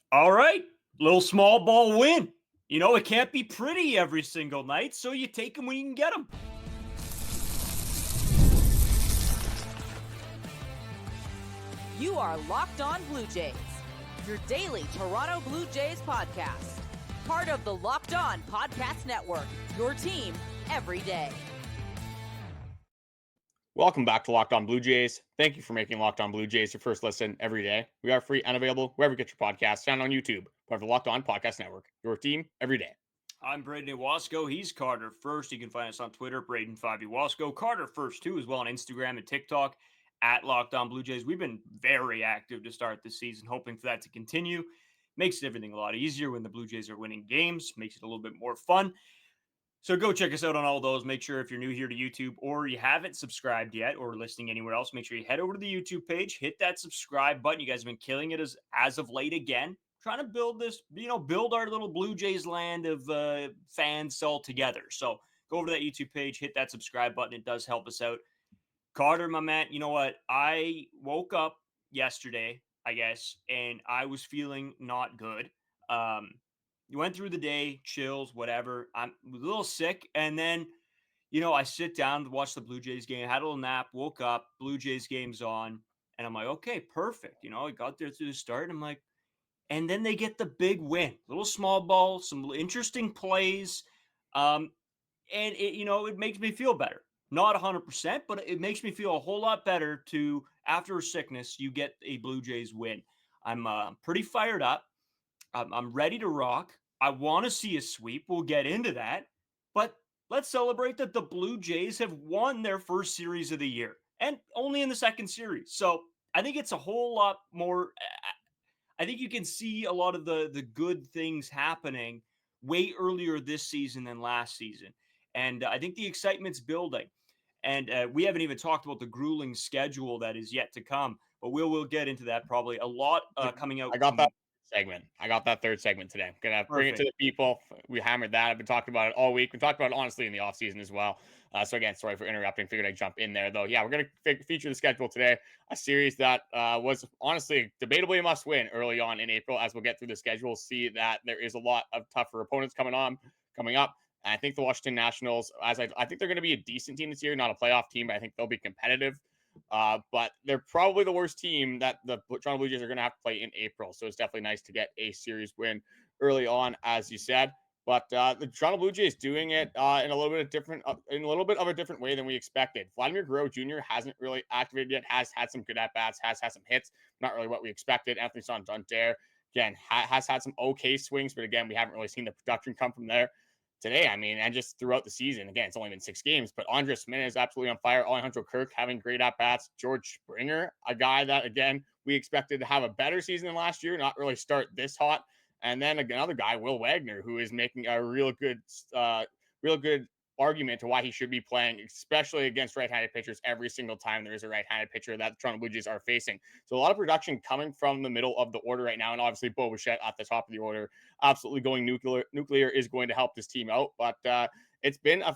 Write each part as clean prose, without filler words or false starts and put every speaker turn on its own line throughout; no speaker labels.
All right, little small ball win. You know, it can't be pretty every single night, so you take them when you can get them.
You are Locked On Blue Jays, your daily Toronto Blue Jays podcast. Part of the Locked On Podcast Network, your team every day.
Welcome back to Locked On Blue Jays. Thank you for making Locked On Blue Jays your first listen every day. We are free and available wherever you get your podcasts, found on YouTube, part of the Locked On Podcast Network, your team every day.
I'm Braden Wasco. He's Carter First. You can find us on Twitter, Braden5 Wasco. Carter First, too, as well on Instagram and TikTok at Locked On Blue Jays. We've been very active to start this season, hoping for that to continue. Makes everything a lot easier when the Blue Jays are winning games, makes it a little bit more fun. So go check us out on all those. Make sure if you're new here to YouTube or you haven't subscribed yet or listening anywhere else, make sure you head over to the YouTube page, hit that subscribe button. You guys have been killing it as of late again. Trying to build this, build our little Blue Jays land of fans all together. So go over to that YouTube page, hit that subscribe button. It does help us out. Carter, my man, you know what? I woke up yesterday, I guess, and I was feeling not good. You went through the day, chills, whatever. I'm a little sick. And then, I sit down to watch the Blue Jays game, had a little nap, woke up, Blue Jays game's on. And I'm like, okay, perfect. I got there through the start. And I'm like, and then they get the big win, little small ball, some interesting plays. And it makes me feel better. Not 100%, but it makes me feel a whole lot better after a sickness, you get a Blue Jays win. I'm pretty fired up. I'm ready to rock. I want to see a sweep. We'll get into that. But let's celebrate that the Blue Jays have won their first series of the year and only in the second series. So I think it's a whole lot more. I think you can see a lot of the good things happening way earlier this season than last season. And I think the excitement's building. And we haven't even talked about the grueling schedule that is yet to come. But we'll get into that probably. A lot coming out.
I got that segment. I got that third segment today. I'm going to bring it to the people. We hammered that. I've been talking about it all week. We talked about it, honestly, in the offseason as well. So, again, sorry for interrupting. Figured I'd jump in there, though. Yeah, we're going to feature the schedule today. A series that was, honestly, debatably a must-win early on in April. As we'll get through the schedule, see that there is a lot of tougher opponents coming up. And I think the Washington Nationals, I think they're going to be a decent team this year, not a playoff team, but I think they'll be competitive. But they're probably the worst team that the Toronto Blue Jays are going to have to play in April. So it's definitely nice to get a series win early on, as you said. But the Toronto Blue Jays doing it in a little bit of a different way than we expected. Vladimir Guerrero Jr. hasn't really activated yet. Has had some good at bats. Has had some hits. Not really what we expected. Anthony Santander again has had some okay swings, but again we haven't really seen the production come from there. Today, and just throughout the season, again, it's only been 6 games, but Andrus Gimenez absolutely on fire. Alejandro Kirk having great at-bats. George Springer, a guy that, again, we expected to have a better season than last year, not really start this hot. And then another guy, Will Wagner, who is making a real good argument to why he should be playing, especially against right-handed pitchers every single time there is a right-handed pitcher that the Toronto Blue Jays are facing. So a lot of production coming from the middle of the order right now, and obviously Bo Bichette at the top of the order, absolutely going nuclear is going to help this team out. But it's been a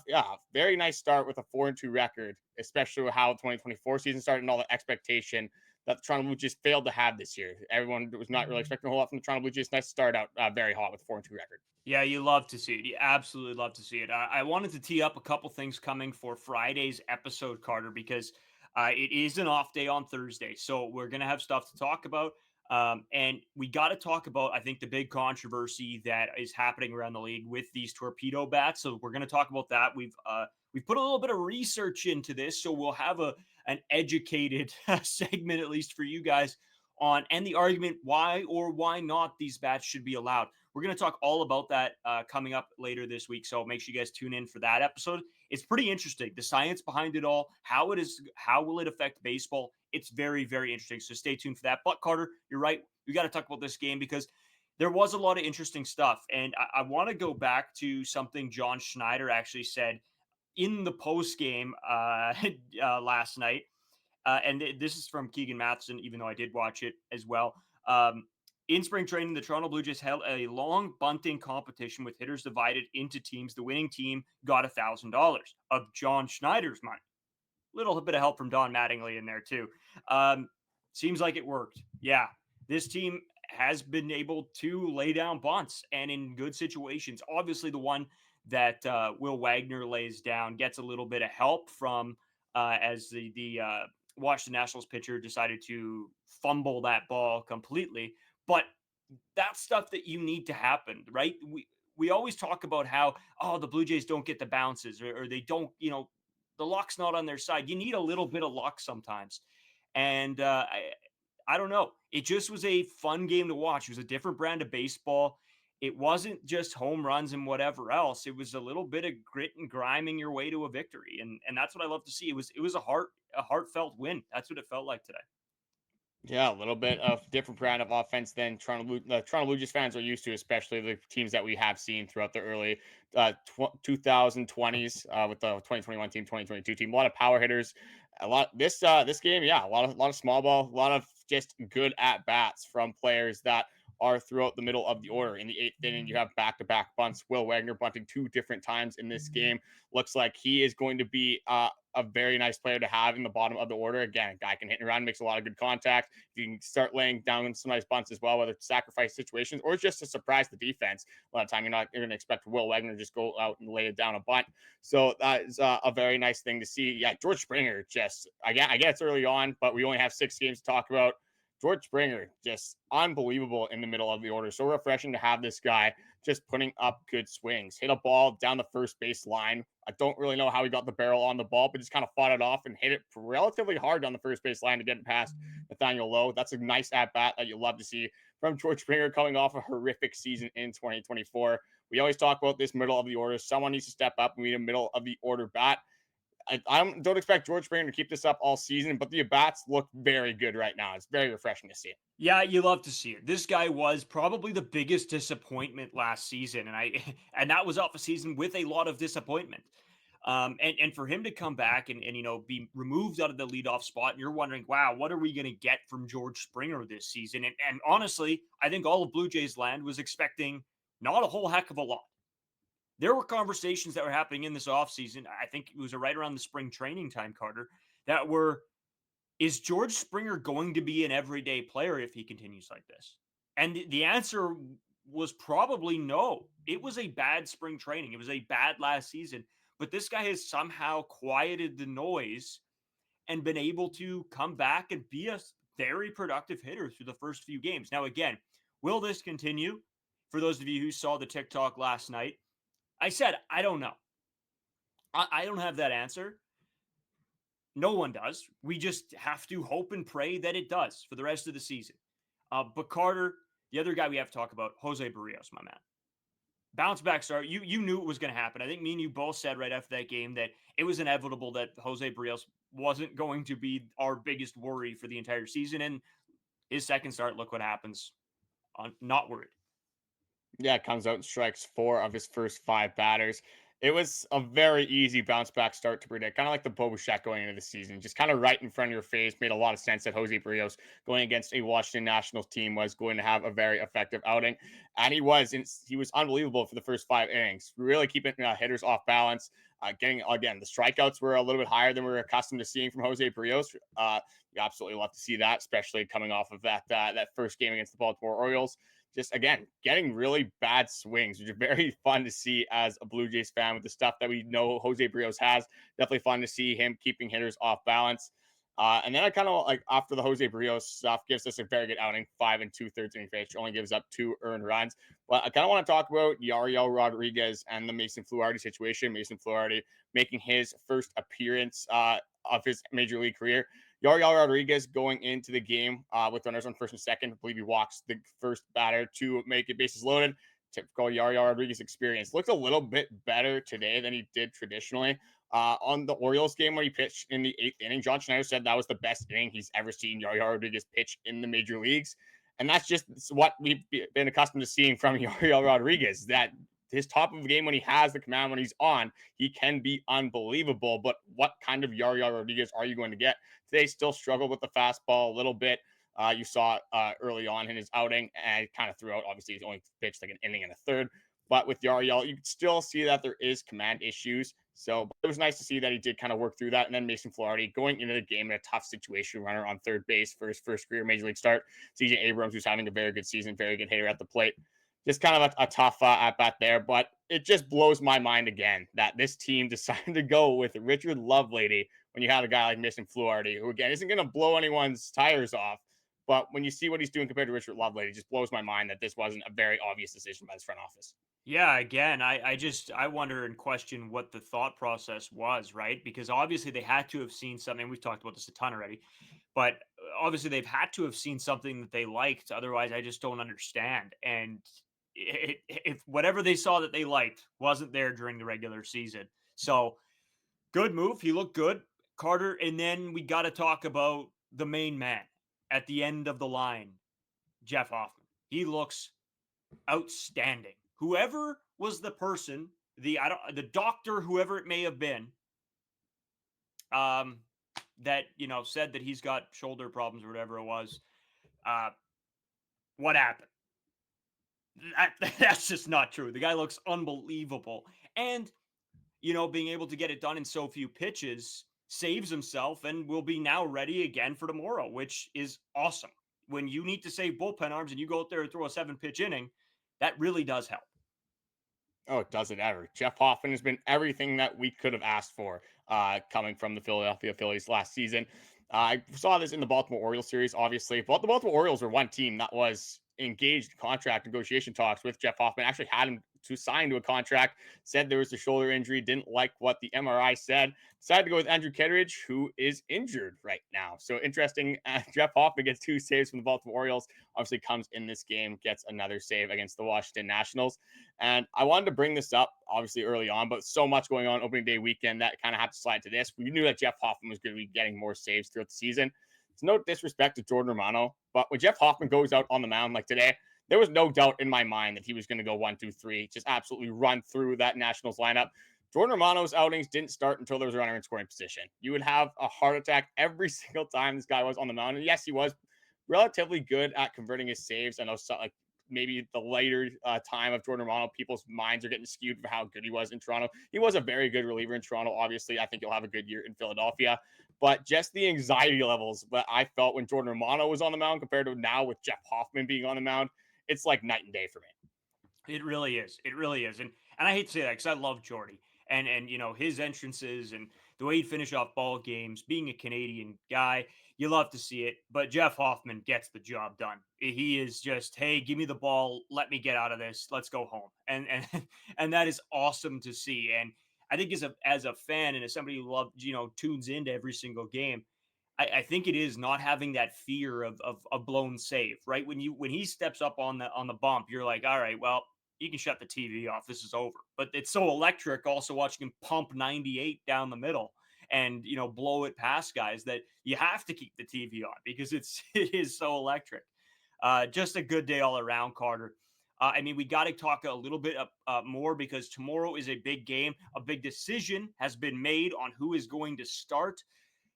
very nice start with a 4-2 record, especially with how the 2024 season started and all the expectation that the Toronto Blue Jays failed to have this year. Everyone was not really expecting a whole lot from the Toronto Blue Jays. Nice to start out very hot with a 4-2 record.
Yeah, you love to see it. You absolutely love to see it. I wanted to tee up a couple things coming for Friday's episode, Carter, because it is an off day on Thursday. So we're going to have stuff to talk about. And we got to talk about, I think, the big controversy that is happening around the league with these torpedo bats. So we're going to talk about that. We've put a little bit of research into this, so we'll have an educated segment, at least for you guys, on and the argument why or why not these bats should be allowed. We're going to talk all about that coming up later this week, so make sure you guys tune in for that episode. It's pretty interesting, the science behind it all, how will it affect baseball. It's very, very interesting, so stay tuned for that. But Carter, you're right, we got to talk about this game because there was a lot of interesting stuff, and I want to go back to something John Schneider actually said in the post game last night. And this is from Keegan Matheson, even though I did watch it as well. In spring training, the Toronto Blue Jays held a long bunting competition with hitters divided into teams. The winning team got $1,000 of John Schneider's money. Little bit of help from Don Mattingly in there too. Seems like it worked. Yeah, this team has been able to lay down bunts and in good situations. Obviously, the one that Will Wagner lays down gets a little bit of help from as the Washington Nationals pitcher decided to fumble that ball completely. But that's stuff that you need to happen, right? We always talk about how, oh, the Blue Jays don't get the bounces or they don't, the luck's not on their side. You need a little bit of luck sometimes. And I don't know. It just was a fun game to watch. It was a different brand of baseball. It wasn't just home runs and whatever else. It was a little bit of grit and griming your way to a victory. And that's what I love to see. It was a heartfelt win. That's what it felt like today.
Yeah, a little bit of different brand of offense than the Toronto Blue Jays fans are used to, especially the teams that we have seen throughout the early 2020s with the 2021 team, 2022 team. A lot of power hitters, a lot this game, yeah, a lot of small ball, a lot of just good at bats from players that are throughout the middle of the order. In the 8th inning, you have back-to-back bunts. Will Wagner bunting 2 different times in this game. Looks like he is going to be a very nice player to have in the bottom of the order. Again, a guy can hit and run, makes a lot of good contact. You can start laying down some nice bunts as well, whether it's sacrifice situations or just to surprise the defense. A lot of time you're going to expect Will Wagner to just go out and lay it down a bunt. So that is a very nice thing to see. Yeah, George Springer just, I get it's early on, but we only have 6 games to talk about. George Springer, just unbelievable in the middle of the order. So refreshing to have this guy just putting up good swings. Hit a ball down the first base line. I don't really know how he got the barrel on the ball, but just kind of fought it off and hit it relatively hard down the first base line to get it past Nathaniel Lowe. That's a nice at-bat that you love to see from George Springer coming off a horrific season in 2024. We always talk about this middle of the order. Someone needs to step up. We need a middle of the order bat. I don't expect George Springer to keep this up all season, but the bats look very good right now. It's very refreshing to see it.
Yeah, you love to see it. This guy was probably the biggest disappointment last season, and that was off a season with a lot of disappointment. And for him to come back and be removed out of the leadoff spot, and you're wondering, wow, what are we going to get from George Springer this season? And honestly, I think all of Blue Jays land was expecting not a whole heck of a lot. There were conversations that were happening in this offseason. I think it was right around the spring training time, Carter, that were, is George Springer going to be an everyday player if he continues like this? And the answer was probably no. It was a bad spring training. It was a bad last season. But this guy has somehow quieted the noise and been able to come back and be a very productive hitter through the first few games. Now, again, will this continue? For those of you who saw the TikTok last night, I said, I don't know. I don't have that answer. No one does. We just have to hope and pray that it does for the rest of the season. But Carter, the other guy we have to talk about, Jose Berrios, my man. Bounce back start. You knew it was going to happen. I think me and you both said right after that game that it was inevitable that Jose Berrios wasn't going to be our biggest worry for the entire season. And his second start, look what happens. Not worried.
Yeah, comes out and strikes 4 of his first 5 batters. It was a very easy bounce back start to predict, kind of like the Bo Bichette going into the season, just kind of right in front of your face. Made a lot of sense that Jose Berrios going against a Washington Nationals team was going to have a very effective outing, and he was unbelievable for the first 5 innings, really keeping hitters off balance. Getting, again, the strikeouts were a little bit higher than we were accustomed to seeing from Jose Berrios. You absolutely love to see that, especially coming off of that first game against the Baltimore Orioles. Just, again, getting really bad swings, which are very fun to see as a Blue Jays fan with the stuff that we know Jose Berrios has. Definitely fun to see him keeping hitters off balance. And then I kind of like after the Jose Berrios stuff gives us a very good outing, 5 2/3 inning pitch, only gives up 2 earned runs. But I kind of want to talk about Yariel Rodriguez and the Mason Fluharty situation. Mason Fluharty making his first appearance of his major league career. Yariel Rodriguez going into the game with runners on first and second. I believe he walks the first batter to make it bases loaded. Typical Yariel Rodriguez experience. Looks a little bit better today than he did traditionally. On the Orioles game when he pitched in the 8th inning, John Schneider said that was the best inning he's ever seen Yariel Rodriguez pitch in the major leagues. And that's just what we've been accustomed to seeing from Yariel Rodriguez, that his top of the game when he has the command, when he's on, he can be unbelievable. But what kind of Yariel Rodriguez are you going to get? Today still struggled with the fastball a little bit. You saw early on in his outing, and kind of throughout. Obviously, he's only pitched like an inning and a third. But with Yariel, you can still see that there is command issues. So it was nice to see that he did kind of work through that. And then Mason Flaherty going into the game in a tough situation, runner on third base for his first career Major League start. CJ Abrams, who's having a very good season, very good hitter at the plate. Just kind of a tough at-bat there. But it just blows my mind again that this team decided to go with Richard Lovelady when you have a guy like Mason Flaherty, who, again, isn't going to blow anyone's tires off. But when you see what he's doing compared to Richard Lovelady, it just blows my mind that this wasn't a very obvious decision by his front office.
Yeah, again, I wonder and question what the thought process was, right? Because obviously they had to have seen something. We've talked about this a ton already, but obviously they've had to have seen something that they liked. Otherwise, I just don't understand. And if whatever they saw that they liked wasn't there during the regular season, so good move. He looked good, Carter. And then we got to talk about the main man at the end of the line, Jeff Hoffman. He looks outstanding. Whoever was the person, the doctor, whoever it may have been, that said that he's got shoulder problems or whatever it was, what happened? That's just not true. The guy looks unbelievable, and being able to get it done in so few pitches saves himself, and will be now ready again for tomorrow, which is awesome. When you need to save bullpen arms and you go out there and throw a 7-pitch inning, that really does help.
Oh, it does it ever. Jeff Hoffman has been everything that we could have asked for coming from the Philadelphia Phillies last season. I saw this in the Baltimore Orioles series, obviously, but the Baltimore Orioles were one team that was engaged in contract negotiation talks with Jeff Hoffman, actually had him to sign to a contract, said there was a shoulder injury, didn't like what the MRI said, decided to go with Andrew Kittredge, who is injured right now. So interesting. Jeff Hoffman gets 2 saves from the Baltimore Orioles, obviously comes in this game, gets another save against the Washington Nationals. And I wanted to bring this up, obviously, early on, but so much going on opening day weekend that kind of had to slide to this. We knew that Jeff Hoffman was going to be getting more saves throughout the season. It's no disrespect to Jordan Romano, but when Jeff Hoffman goes out on the mound like today, there was no doubt in my mind that he was going to go 1, 2, 3, just absolutely run through that Nationals lineup. Jordan Romano's outings didn't start until there was a runner in scoring position. You would have a heart attack every single time this guy was on the mound. And yes, he was relatively good at converting his saves. I know like maybe the later time of Jordan Romano, people's minds are getting skewed for how good he was in Toronto. He was a very good reliever in Toronto. Obviously, I think he'll have a good year in Philadelphia. But just the anxiety levels that I felt when Jordan Romano was on the mound compared to now with Jeff Hoffman being on the mound, it's like night and day for me.
It really is. It really is. And I hate to say that because I love Jordy and his entrances and the way he'd finish off ball games, being a Canadian guy, you love to see it. But Jeff Hoffman gets the job done. He is just, hey, give me the ball, let me get out of this, let's go home, and and that is awesome to see. And I think as a fan and as somebody who tunes into every single game, I think it is not having that fear of a blown save, right? When he steps up on the bump, you're like, all right, well, you can shut the TV off. This is over. But it's so electric also watching him pump 98 down the middle and blow it past guys that you have to keep the TV on because it is so electric. Just a good day all around, Carter. We got to talk a little bit more because tomorrow is a big game. A big decision has been made on who is going to start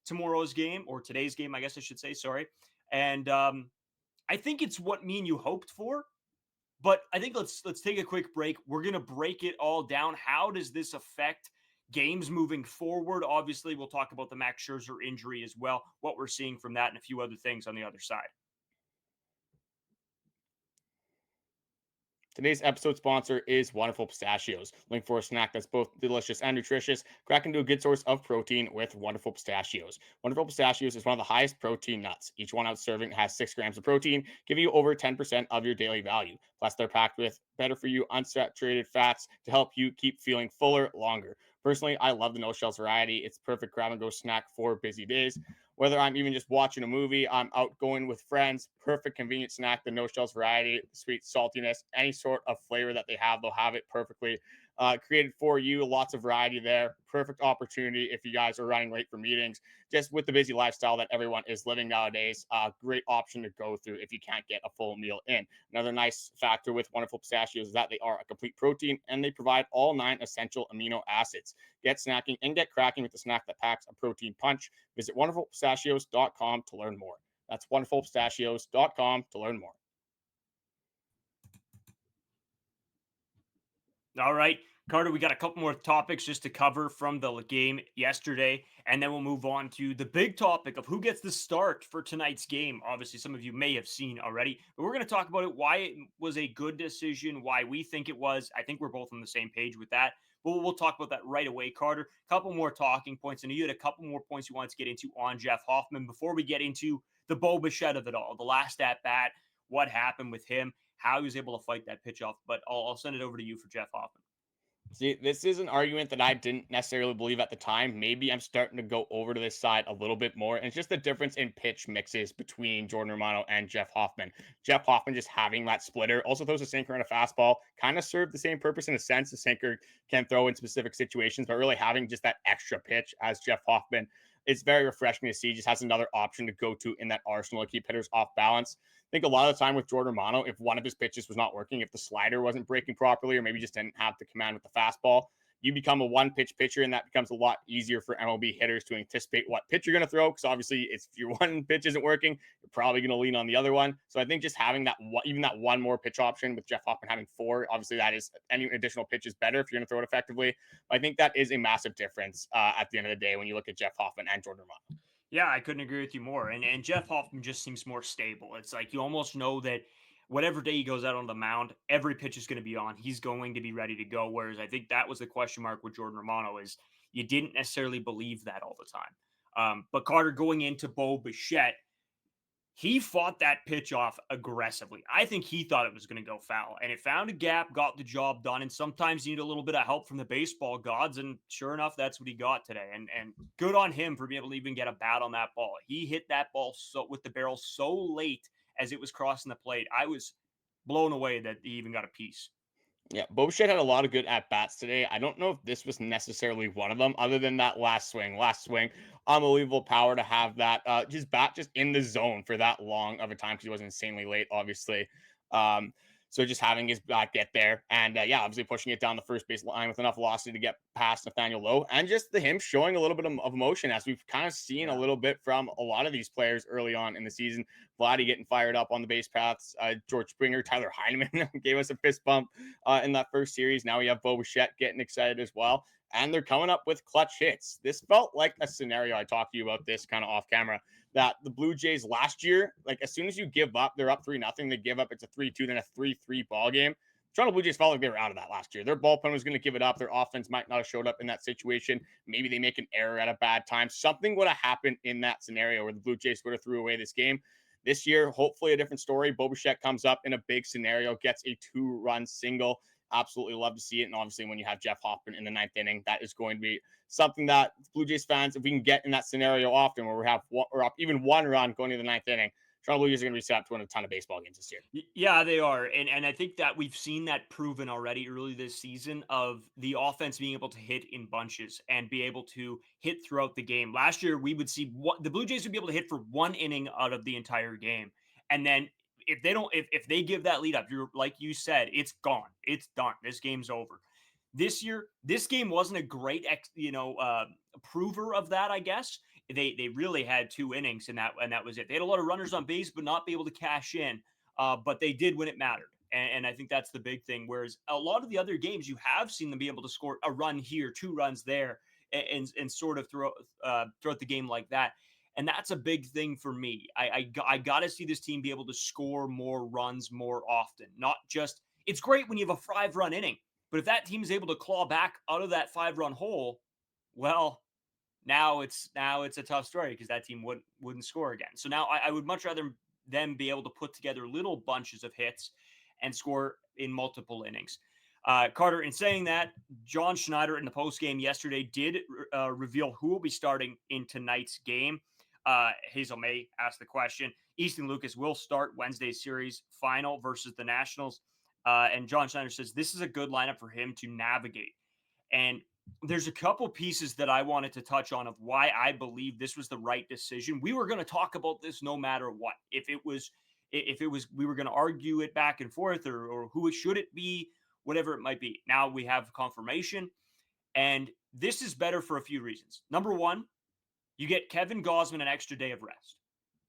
tomorrow's game, or today's game, I guess I should say, sorry. And I think it's what me and you hoped for, but I think let's take a quick break. We're going to break it all down. How does this affect games moving forward? Obviously, we'll talk about the Max Scherzer injury as well, what we're seeing from that and a few other things on the other side.
Today's episode sponsor is Wonderful Pistachios. Looking for a snack that's both delicious and nutritious? Crack into a good source of protein with Wonderful Pistachios. Wonderful Pistachios is one of the highest protein nuts. Each 1 ounce serving has 6 grams of protein, giving you over 10% of your daily value. Plus, they're packed with better for you unsaturated fats to help you keep feeling fuller longer. Personally, I love the no shells variety. It's perfect grab and go snack for busy days. Whether I'm even just watching a movie, I'm out going with friends, perfect convenient snack, the no shells variety, sweet saltiness, any sort of flavor that they have, they'll have it perfectly created for you. Lots of variety there. Perfect opportunity if you guys are running late for meetings, just with the busy lifestyle that everyone is living nowadays. Great option to go through if you can't get a full meal in. Another nice factor with Wonderful Pistachios is that they are a complete protein and they provide all 9 essential amino acids. Get snacking and get cracking with the snack that packs a protein punch. Visit wonderfulpistachios.com to learn more. That's wonderfulpistachios.com to learn more.
All right, Carter, we got a couple more topics just to cover from the game yesterday, and then we'll move on to the big topic of who gets the start for tonight's game. Obviously, some of you may have seen already, but we're going to talk about it, why it was a good decision, why we think it was. I think we're both on the same page with that, but we'll talk about that right away, Carter. A couple more talking points, and you had a couple more points you wanted to get into on Jeff Hoffman before we get into the Bo Bichette of it all, the last at-bat, what happened with him, how he was able to fight that pitch off. But I'll send it over to you for Jeff Hoffman.
See, this is an argument that I didn't necessarily believe at the time. Maybe I'm starting to go over to this side a little bit more. And it's just the difference in pitch mixes between Jordan Romano and Jeff Hoffman. Jeff Hoffman just having that splitter, also throws a sinker and a fastball, kind of served the same purpose in a sense. The sinker can throw in specific situations, but really having just that extra pitch as Jeff Hoffman, it's very refreshing to see. Just has another option to go to in that arsenal to keep hitters off balance. I think a lot of the time with Jordan Romano, if one of his pitches was not working, if the slider wasn't breaking properly, or maybe just didn't have the command with the fastball, you become a one pitch pitcher, and that becomes a lot easier for MLB hitters to anticipate what pitch you're going to throw. Because obviously, if your one pitch isn't working, you're probably going to lean on the other one. So I think just having that even that one more pitch option with Jeff Hoffman having 4, obviously that is any additional pitch is better if you're going to throw it effectively. But I think that is a massive difference at the end of the day when you look at Jeff Hoffman and Jordan Romano.
Yeah, I couldn't agree with you more. And Jeff Hoffman just seems more stable. It's like you almost know that whatever day he goes out on the mound, every pitch is going to be on. He's going to be ready to go. Whereas I think that was the question mark with Jordan Romano is you didn't necessarily believe that all the time. But Carter, going into Bo Bichette, he fought that pitch off aggressively. I think he thought it was going to go foul, and it found a gap, got the job done. And sometimes you need a little bit of help from the baseball gods, and sure enough, that's what he got today. And good on him for being able to even get a bat on that ball. He hit that ball so with the barrel so late as it was crossing the plate. I was blown away that he even got a piece.
Yeah, Bo Bichette had a lot of good at bats today. I don't know if this was necessarily one of them, other than that last swing. Unbelievable power to have that his bat just in the zone for that long of a time because he was insanely late, obviously. So just having his bat get there and obviously pushing it down the first base line with enough velocity to get past Nathaniel Lowe, and just him showing a little bit of emotion as we've kind of seen a little bit from a lot of these players early on in the season. Vladdy getting fired up on the base paths. George Springer, Tyler Heineman gave us a fist bump in that first series. Now we have Bo Bichette getting excited as well. And they're coming up with clutch hits. This felt like a scenario. I talked to you about this kind of off camera, that the Blue Jays last year, like as soon as you give up, they're up 3-0. They give up, it's a 3-2, then a 3-3 ball game. Toronto Blue Jays felt like they were out of that last year. Their bullpen was going to give it up. Their offense might not have showed up in that situation. Maybe they make an error at a bad time. Something would have happened in that scenario where the Blue Jays would have threw away this game. This year, hopefully a different story. Bo Bichette comes up in a big scenario, gets a 2-run single. Absolutely love to see it. And obviously, when you have Jeff Hoffman in the 9th inning, that is going to be something that Blue Jays fans, if we can get in that scenario often where we're up even 1 run going to the 9th inning, Toronto Blue Jays are going to be set up to win a ton of baseball games this year.
Yeah, they are. And I think that we've seen that proven already early this season of the offense being able to hit in bunches and be able to hit throughout the game. Last year, we would see the Blue Jays would be able to hit for 1 inning out of the entire game. And then if they give that lead up, you're like you said, it's gone. It's done. This game's over. This year, this game wasn't a great, prover of that, I guess. They really had 2 innings and that was it. They had a lot of runners on base, but not be able to cash in. But they did when it mattered. And I think that's the big thing. Whereas a lot of the other games, you have seen them be able to score a run here, 2 runs there, and sort of throughout the game like that. And that's a big thing for me. I got to see this team be able to score more runs more often. Not just, it's great when you have a 5-run inning, but if that team is able to claw back out of that 5-run hole, well, now it's a tough story because that team wouldn't score again. So now I would much rather them be able to put together little bunches of hits and score in multiple innings. Carter, in saying that, John Schneider in the postgame yesterday did reveal who will be starting in tonight's game. Hazel May asked the question. Easton Lucas will start Wednesday's series final versus the Nationals. And John Schneider says this is a good lineup for him to navigate. And there's a couple pieces that I wanted to touch on of why I believe this was the right decision. We were going to talk about this no matter what. If it was, we were going to argue it back and forth or who should it be, whatever it might be. Now we have confirmation. And this is better for a few reasons. Number one, you get Kevin Gausman an extra day of rest,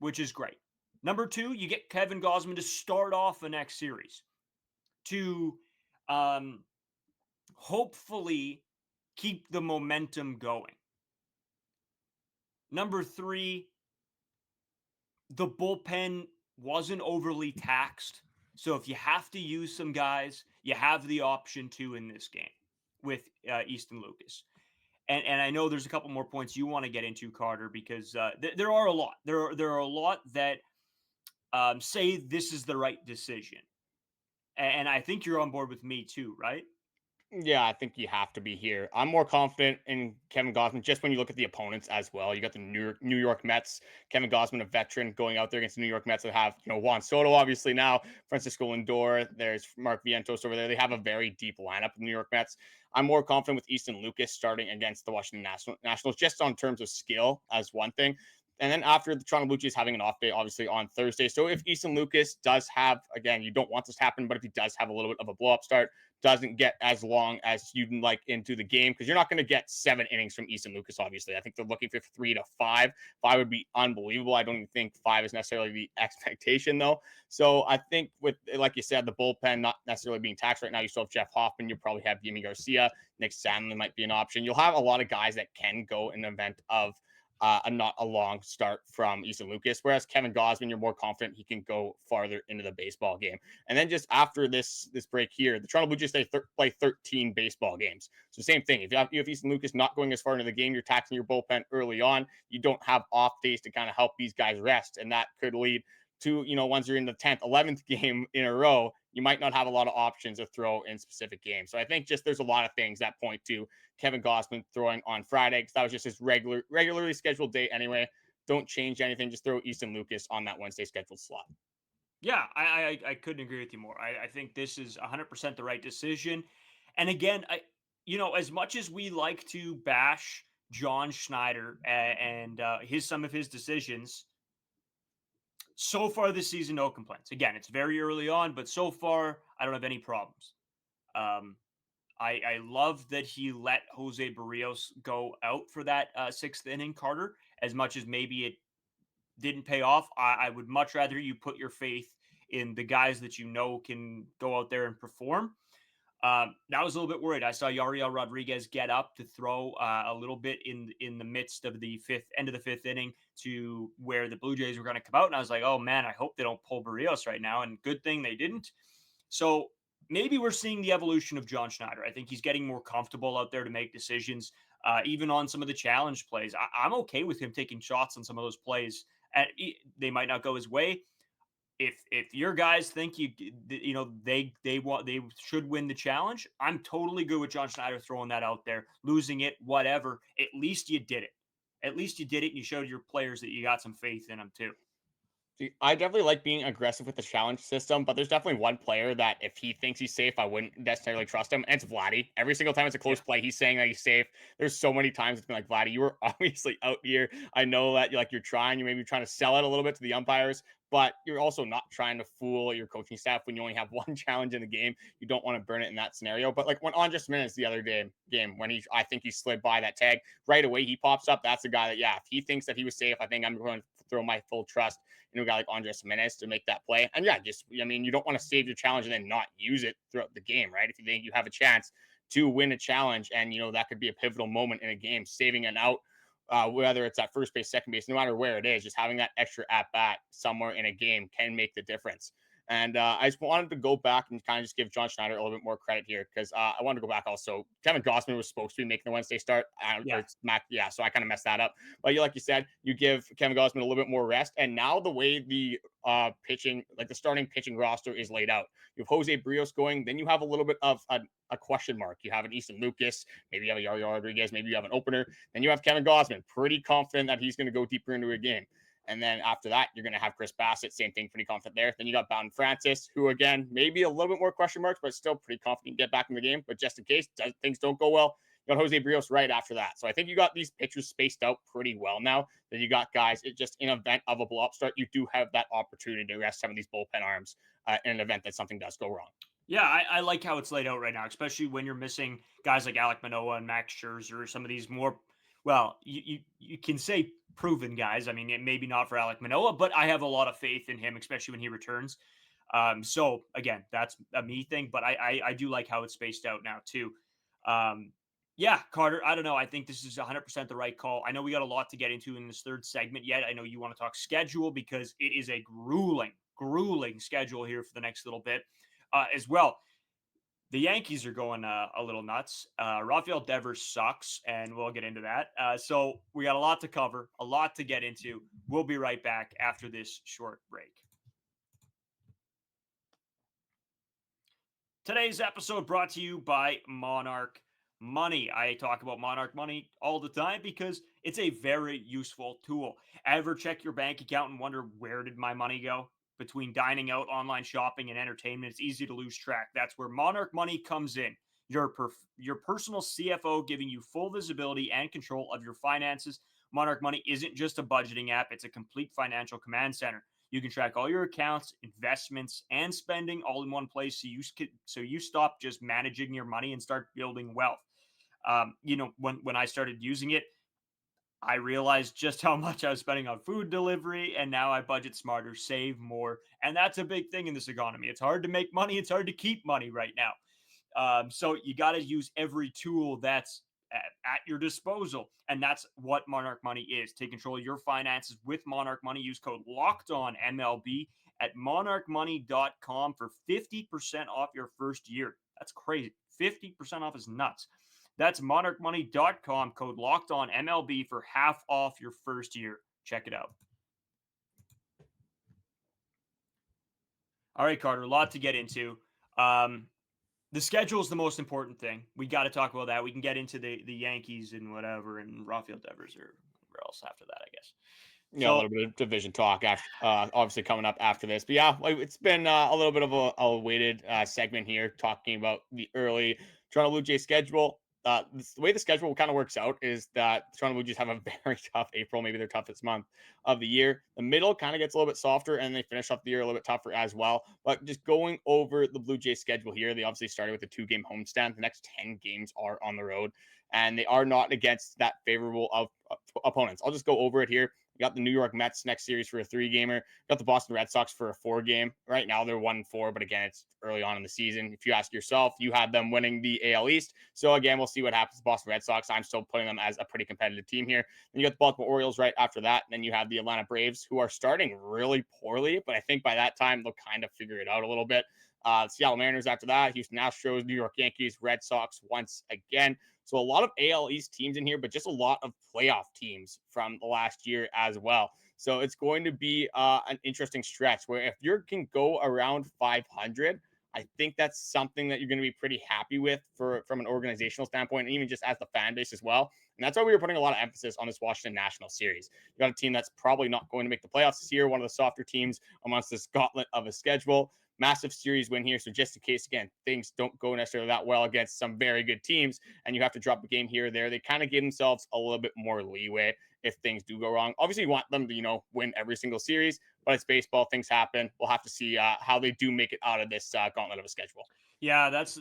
which is great. Number two, you get Kevin Gausman to start off the next series to hopefully keep the momentum going. Number 3, the bullpen wasn't overly taxed. So if you have to use some guys, you have the option to in this game with Easton Lucas. And I know there's a couple more points you want to get into, Carter, because there are a lot. There are a lot that say this is the right decision. And I think you're on board with me too, right?
Yeah, I think you have to be here. I'm more confident in Kevin Gausman just when you look at the opponents as well. You got the New York Mets, Kevin Gausman, a veteran, going out there against the New York Mets that have, Juan Soto, obviously now, Francisco Lindor, there's Mark Vientos over there. They have a very deep lineup of New York Mets. I'm more confident with Easton Lucas starting against the Washington Nationals, just on terms of skill as one thing. And then after the Toronto Blue Jays having an off day, obviously on Thursday. So if Easton Lucas does have, again, you don't want this to happen, but if he does have a little bit of a blow up start, doesn't get as long as you'd like into the game, because you're not going to get 7 innings from Easton Lucas, obviously. I think they're looking for 3 to 5. 5 would be unbelievable. I don't even think 5 is necessarily the expectation, though. So I think with, like you said, the bullpen not necessarily being taxed right now, you still have Jeff Hoffman. You probably have Yimi Garcia. Nick Sandlin might be an option. You'll have a lot of guys that can go in the event of not a long start from Easton Lucas, whereas Kevin Gausman, you're more confident he can go farther into the baseball game. And then just after this break here, the Toronto Blue Jays play 13 baseball games. So same thing. If you have Easton Lucas not going as far into the game, you're taxing your bullpen early on. You don't have off days to kind of help these guys rest, and that could lead to, once you're in the 10th, 11th game in a row, you might not have a lot of options to throw in specific games. So I think just there's a lot of things that point to Kevin Gausman throwing on Friday, because that was just his regularly scheduled date anyway. Don't change anything. Just throw Easton Lucas on that Wednesday scheduled slot.
Yeah, I couldn't agree with you more. I think this is 100% the right decision. And again, as much as we like to bash John Schneider and some of his decisions, so far this season, no complaints. Again, it's very early on, but so far I don't have any problems. I love that he let Jose Berrios go out for that 6th inning, Carter, as much as maybe it didn't pay off. I would much rather you put your faith in the guys that can go out there and perform. I was a little bit worried. I saw Yariel Rodriguez get up to throw a little bit in the midst of the end of the 5th inning to where the Blue Jays were going to come out. And I was like, oh man, I hope they don't pull Berrios right now. And good thing they didn't. So maybe we're seeing the evolution of John Schneider. I think he's getting more comfortable out there to make decisions, even on some of the challenge plays. I'm okay with him taking shots on some of those plays. They might not go his way. If your guys think they should win the challenge, I'm totally good with John Schneider throwing that out there, losing it, whatever. At least you did it. At least you did it, and you showed your players that you got some faith in them too.
See, I definitely like being aggressive with the challenge system, but there's definitely one player that if he thinks he's safe, I wouldn't necessarily trust him. And it's Vladdy. Every single time it's a close play, he's saying that he's safe. There's so many times it's been like, Vladdy, you were obviously out here. I know that you're trying, you're maybe trying to sell it a little bit to the umpires, but you're also not trying to fool your coaching staff when you only have one challenge in the game. You don't want to burn it in that scenario. But like when Andrus Gimenez the other game, when I think he slid by that tag right away, he pops up. That's the guy that, if he thinks that he was safe, I think I'm going to throw my full trust into a guy like Andrus Gimenez to make that play. And you don't want to save your challenge and then not use it throughout the game, right? If you think you have a chance to win a challenge and, that could be a pivotal moment in a game, saving an out, whether it's at first base, second base, no matter where it is, just having that extra at bat somewhere in a game can make the difference. And I just wanted to go back and kind of just give John Schneider a little bit more credit here, because I wanted to go back also. Kevin Gausman was supposed to be making the Wednesday start. So I kind of messed that up. But like you said, you give Kevin Gausman a little bit more rest. And now the way the pitching, like the starting pitching roster is laid out, you have Jose Berrios going, then you have a little bit of a question mark. You have an Easton Lucas, maybe you have a Yariel Rodriguez, maybe you have an opener. Then you have Kevin Gausman, pretty confident that he's going to go deeper into a game. And then after that, you're going to have Chris Bassitt, same thing, pretty confident there. Then you got Bowden Francis, who again, maybe a little bit more question marks, but still pretty confident get back in the game. But just in case things don't go well, you got Jose Berrios right after that. So I think you got these pitchers spaced out pretty well now. Then you got guys, it just in event of a blow-up start, you do have that opportunity to rest some of these bullpen arms in an event that something does go wrong.
Yeah, I like how it's laid out right now, especially when you're missing guys like Alek Manoah and Max Scherzer, some of these more, well, you can say proven guys. I mean, maybe not for Alek Manoah, but I have a lot of faith in him, especially when he returns. So again, that's a me thing, but I do like how it's spaced out now too. Yeah, Carter, I don't know. I think this is 100% the right call. I know we got a lot to get into in this third segment yet. I know you want to talk schedule because it is a grueling schedule here for the next little bit as well. The Yankees are going a little nuts. Rafael Devers sucks, and we'll get into that. So we got a lot to cover, a lot to get into. We'll be right back after this short break. Today's episode brought to you by Monarch Money. I talk about Monarch Money all the time because it's a very useful tool. Ever check your bank account and wonder, where did my money go? Between dining out, online shopping, and entertainment, it's easy to lose track. That's where Monarch Money comes in. Your personal CFO, giving you full visibility and control of your finances. Monarch Money isn't just a budgeting app, it's a complete financial command center. You can track all your accounts, investments, and spending all in one place, so you stop just managing your money and start building wealth. When I started using it, I realized just how much I was spending on food delivery, and now I budget smarter, save more, and that's a big thing in this economy. It's hard to make money. It's hard to keep money right now. So you got to use every tool that's at your disposal. And that's what Monarch Money is. Take control of your finances with Monarch Money. Use code LOCKEDONMLB at monarchmoney.com for 50% off your first year. That's crazy. 50% off is nuts. That's monarchmoney.com, code LOCKEDONMLB for half off your first year. Check it out. All right, Carter, a lot to get into. The schedule is the most important thing. We got to talk about that. We can get into the Yankees and whatever, and Rafael Devers or whatever else after that, I guess.
Yeah, a little bit of division talk after, obviously coming up after this. But yeah, it's been a little bit of a weighted segment here talking about the early Toronto Blue Jays schedule. The way the schedule kind of works out is that the Toronto Blue Jays have a very tough April, maybe their toughest month of the year. The middle kind of gets a little bit softer, and they finish off the year a little bit tougher as well. But just going over the Blue Jays schedule here, they obviously started with a 2-game homestand. The next 10 games are on the road, and they are not against that favorable of opponents. I'll just go over it here. You got the New York Mets next series for a 3-gamer. Got the Boston Red Sox for a 4-game. Right now they're 1-4, but again, it's early on in the season. If you ask yourself, you had them winning the AL East. So again, we'll see what happens to Boston Red Sox. I'm still putting them as a pretty competitive team here. Then you got the Baltimore Orioles right after that. And then you have the Atlanta Braves, who are starting really poorly, but I think by that time they'll kind of figure it out a little bit. Seattle Mariners after that, Houston Astros, New York Yankees, Red Sox once again. So a lot of AL East teams in here, but just a lot of playoff teams from the last year as well. So it's going to be an interesting stretch where if you can go around 500, I think that's something that you're going to be pretty happy with from an organizational standpoint, and even just as the fan base as well. And that's why we were putting a lot of emphasis on this Washington National Series. You got a team that's probably not going to make the playoffs this year, one of the softer teams amongst this gauntlet of a schedule. Massive series win here. So just in case, again, things don't go necessarily that well against some very good teams and you have to drop a game here or there, they kind of give themselves a little bit more leeway if things do go wrong. Obviously, you want them to, win every single series, but it's baseball. Things happen. We'll have to see how they do make it out of this gauntlet of a schedule.
Yeah, that's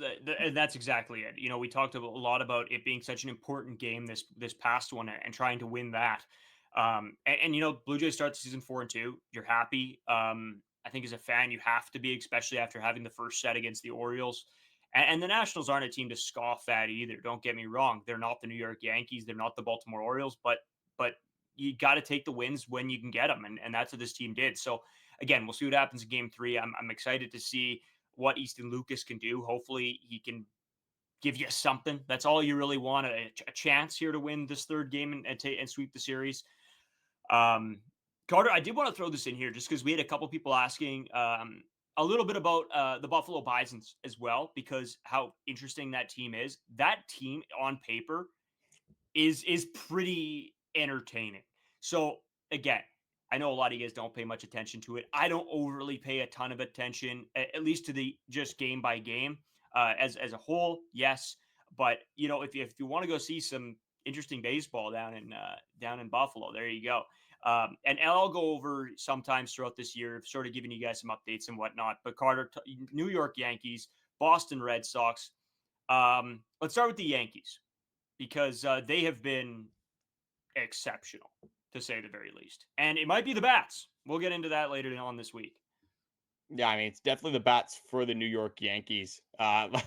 exactly it. We talked a lot about it being such an important game this past one and trying to win that. Blue Jays start the season 4-2. You're happy. I think as a fan, you have to be, especially after having the first set against the Orioles. And the Nationals aren't a team to scoff at either. Don't get me wrong. They're not the New York Yankees. They're not the Baltimore Orioles, but you got to take the wins when you can get them. And that's what this team did. So again, we'll see what happens in game 3. I'm excited to see what Easton Lucas can do. Hopefully he can give you something. That's all you really want, a chance here to win this third game and sweep the series. Carter, I did want to throw this in here just because we had a couple people asking a little bit about the Buffalo Bisons as well, because how interesting that team is. That team on paper is pretty entertaining. So again, I know a lot of you guys don't pay much attention to it. I don't overly pay a ton of attention, at least to the just game by game as a whole. Yes, but if you want to go see some interesting baseball down in Buffalo, there you go. And I'll go over sometimes throughout this year, sort of giving you guys some updates and whatnot. But Carter, New York Yankees, Boston Red Sox. Let's start with the Yankees because they have been exceptional, to say the very least. And it might be the bats. We'll get into that later on this week.
Yeah, I mean, it's definitely the bats for the New York Yankees.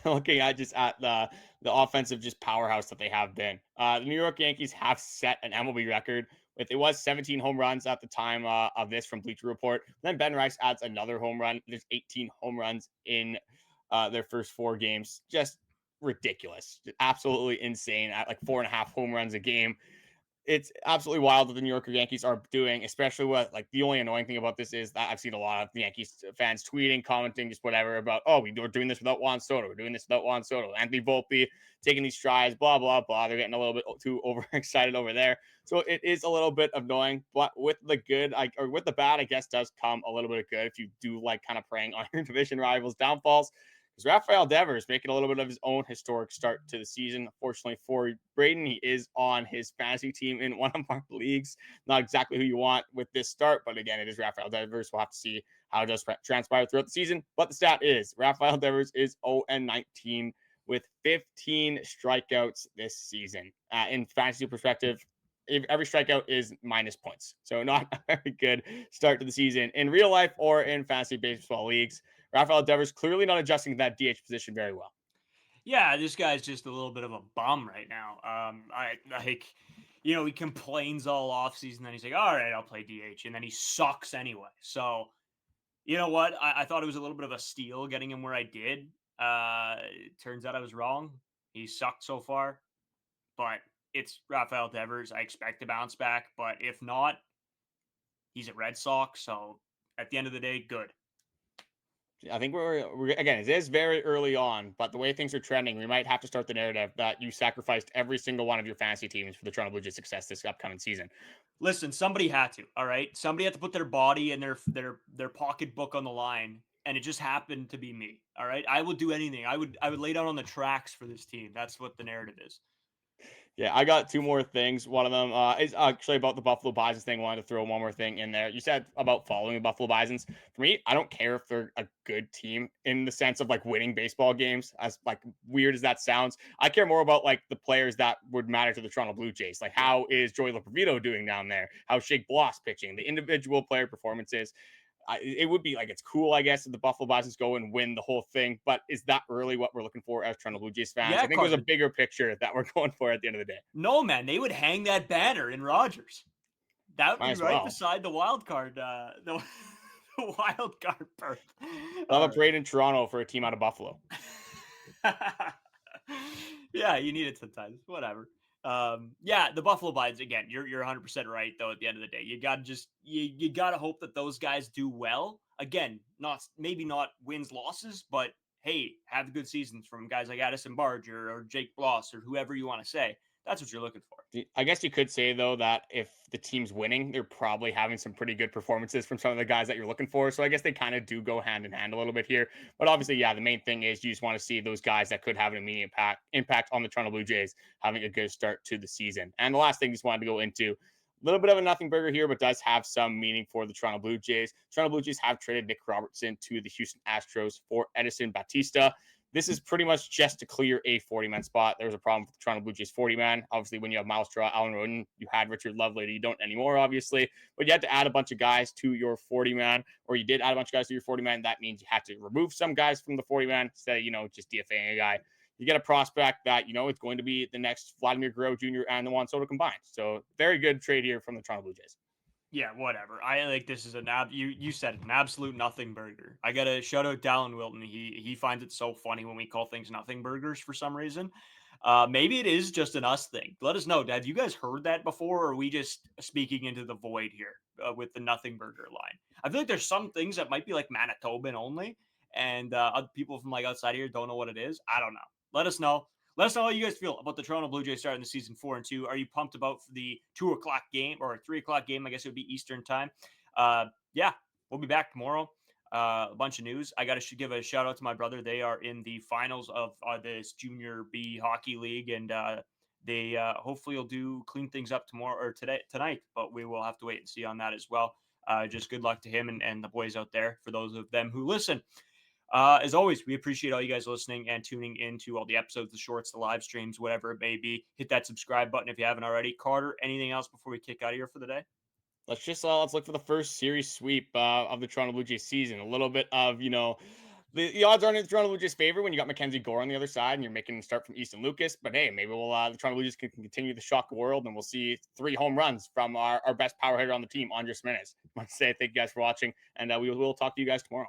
Looking at just at the offensive just powerhouse that they have been. The New York Yankees have set an MLB record with it was 17 home runs at the time of this from Bleacher Report. Then Ben Rice adds another home run. There's 18 home runs in their first 4 games. Just ridiculous, just absolutely insane at like 4.5 home runs a game. It's absolutely wild that the New York Yankees are doing, especially with like the only annoying thing about this is that I've seen a lot of the Yankees fans tweeting, commenting, just whatever about, oh, we're doing this without Juan Soto. We're doing this without Juan Soto. Anthony Volpe taking these strides, blah, blah, blah. They're getting a little bit too overexcited over there. So it is a little bit annoying, but with the good, or with the bad, I guess, does come a little bit of good if you do like kind of preying on your division rivals' downfalls. Because Rafael Devers making a little bit of his own historic start to the season. Unfortunately for Braden, he is on his fantasy team in one of our leagues. Not exactly who you want with this start, but again, it is Rafael Devers. We'll have to see how it does transpire throughout the season. But the stat is Rafael Devers is 0-19 with 15 strikeouts this season. In fantasy perspective, every strikeout is minus points. So not a very good start to the season in real life or in fantasy baseball leagues. Rafael Devers clearly not adjusting to that DH position very well.
Yeah, this guy's just a little bit of a bum right now. He complains all offseason, then he's like, all right, I'll play DH. And then he sucks anyway. So, you know what? I thought it was a little bit of a steal getting him where I did. It turns out I was wrong. He sucked so far, but it's Rafael Devers. I expect to bounce back, but if not, he's a Red Sox. So at the end of the day, good.
I think we're again, it is very early on, but the way things are trending, we might have to start the narrative that you sacrificed every single one of your fantasy teams for the Toronto Blue Jays' success this upcoming season.
Listen, somebody had to, all right? Somebody had to put their body and their pocketbook on the line, and it just happened to be me, all right? I would do anything. I would lay down on the tracks for this team. That's what the narrative is.
Yeah, I got 2 more things. One of them is actually about the Buffalo Bisons thing. Wanted to throw one more thing in there. You said about following the Buffalo Bisons. For me, I don't care if they're a good team in the sense of like winning baseball games, as like weird as that sounds. I care more about like the players that would matter to the Toronto Blue Jays. Like how is Joey Lopervito doing down there? How's Shake Bloss pitching? The individual player performances. It would be like it's cool, I guess, if the Buffalo Bisons go and win the whole thing. But is that really what we're looking for as Toronto Blue Jays fans?
Yeah,
I think there's a bigger picture that we're going for at the end of the day.
No, man, they would hang that banner in Rogers. That would be right beside the wild card. The wild card berth.
I'll have a parade in Toronto for a team out of Buffalo.
Yeah, you need it sometimes. Whatever. Yeah, the Buffalo Bisons again. You're 100% right though. At the end of the day, you gotta just you gotta hope that those guys do well. Again, maybe not wins losses, but hey, have good seasons from guys like Addison Barger or Jake Bloss or whoever you want to say. That's what you're looking for.
I guess you could say, though, that if the team's winning, they're probably having some pretty good performances from some of the guys that you're looking for. So I guess they kind of do go hand in hand a little bit here. But obviously, yeah, the main thing is you just want to see those guys that could have an immediate impact on the Toronto Blue Jays having a good start to the season. And the last thing I just wanted to go into, a little bit of a nothing burger here, but does have some meaning for the Toronto Blue Jays. Toronto Blue Jays have traded Nick Robertson to the Houston Astros for Edison Bautista. This is pretty much just to clear a 40-man spot. There was a problem with the Toronto Blue Jays 40-man. Obviously, when you have Miles Straw, Alan Roden, you had Richard Lovelady. You don't anymore, obviously. But you had to add a bunch of guys to your 40-man, or you did add a bunch of guys to your 40-man. That means you had to remove some guys from the 40-man instead of, just DFAing a guy. You get a prospect that, it's going to be the next Vladimir Guerrero Jr. and the Juan Soto combined. So very good trade here from the Toronto Blue Jays.
Yeah, whatever. I like this is you said it, an absolute nothing burger. I gotta shout out Dallin Wilton. He finds it so funny when we call things nothing burgers for some reason. Maybe it is just an us thing. Let us know. Have you guys heard that before, or are we just speaking into the void here with the nothing burger line? I feel like there's some things that might be like Manitoban only, and other people from like outside here don't know what it is. I don't know. Let us know. Let us know how you guys feel about the Toronto Blue Jays starting the season 4-2. Are you pumped about the 2:00 game or 3:00 game? I guess it would be Eastern time. Yeah, we'll be back tomorrow. A bunch of news. I got to give a shout out to my brother. They are in the finals of this Junior B Hockey League, and they hopefully will clean things up tomorrow or tonight. But we will have to wait and see on that as well. Just good luck to him and the boys out there. For those of them who listen. As always, we appreciate all you guys listening and tuning into all the episodes, the shorts, the live streams, whatever it may be. Hit that subscribe button if you haven't already. Carter, anything else before we kick out of here for the day?
Let's look for the first series sweep of the Toronto Blue Jays season. A little bit of, the odds aren't in the Toronto Blue Jays' favor when you got Mackenzie Gore on the other side and you're making a start from Easton Lucas. But hey, maybe the Toronto Blue Jays can continue to shock the world, and we'll see 3 home runs from our best power hitter on the team, Andrus Gimenez. I want to say thank you guys for watching, and we will talk to you guys tomorrow.